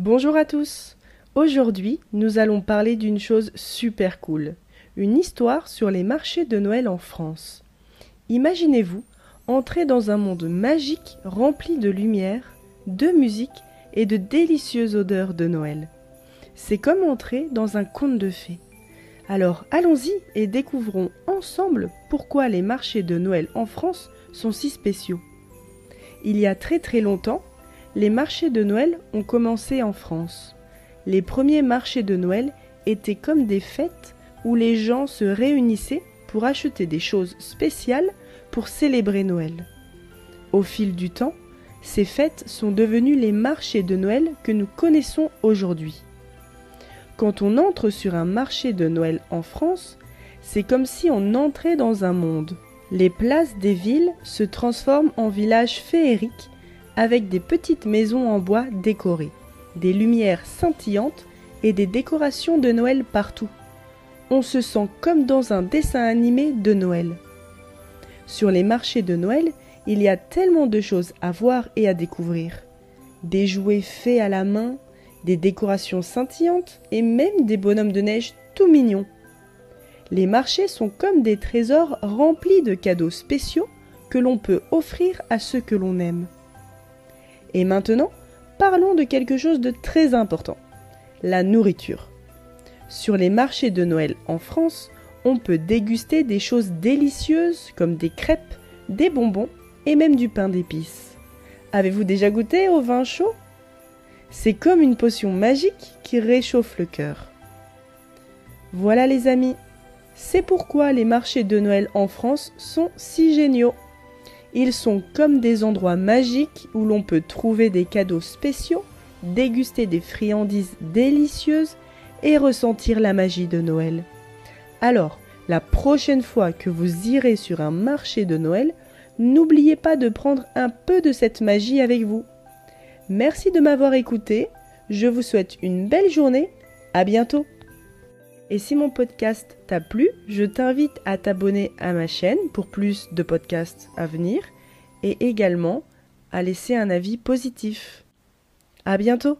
Bonjour à tous. Aujourd'hui, nous allons parler d'une chose super cool, une histoire sur les marchés de Noël en France. Imaginez-vous entrer dans un monde magique rempli de lumière, de musique et de délicieuses odeurs de Noël. C'est comme entrer dans un conte de fées. Alors allons-y et découvrons ensemble pourquoi les marchés de Noël en France sont si spéciaux. Il y a très longtemps, les marchés de Noël ont commencé en France. Les premiers marchés de Noël étaient comme des fêtes où les gens se réunissaient pour acheter des choses spéciales pour célébrer Noël. Au fil du temps, ces fêtes sont devenues les marchés de Noël que nous connaissons aujourd'hui. Quand on entre sur un marché de Noël en France, c'est comme si on entrait dans un monde. Les places des villes se transforment en villages féeriques avec des petites maisons en bois décorées, des lumières scintillantes et des décorations de Noël partout. On se sent comme dans un dessin animé de Noël. Sur les marchés de Noël, il y a tellement de choses à voir et à découvrir. Des jouets faits à la main, des décorations scintillantes et même des bonhommes de neige tout mignons. Les marchés sont comme des trésors remplis de cadeaux spéciaux que l'on peut offrir à ceux que l'on aime. Et maintenant, parlons de quelque chose de très important, la nourriture. Sur les marchés de Noël en France, on peut déguster des choses délicieuses comme des crêpes, des bonbons et même du pain d'épices. Avez-vous déjà goûté au vin chaud ? C'est comme une potion magique qui réchauffe le cœur. Voilà les amis, c'est pourquoi les marchés de Noël en France sont si géniaux. Ils sont comme des endroits magiques où l'on peut trouver des cadeaux spéciaux, déguster des friandises délicieuses et ressentir la magie de Noël. Alors, la prochaine fois que vous irez sur un marché de Noël, n'oubliez pas de prendre un peu de cette magie avec vous. Merci de m'avoir écouté, je vous souhaite une belle journée, à bientôt. Et si mon podcast t'a plu, je t'invite à t'abonner à ma chaîne pour plus de podcasts à venir et également à laisser un avis positif. À bientôt!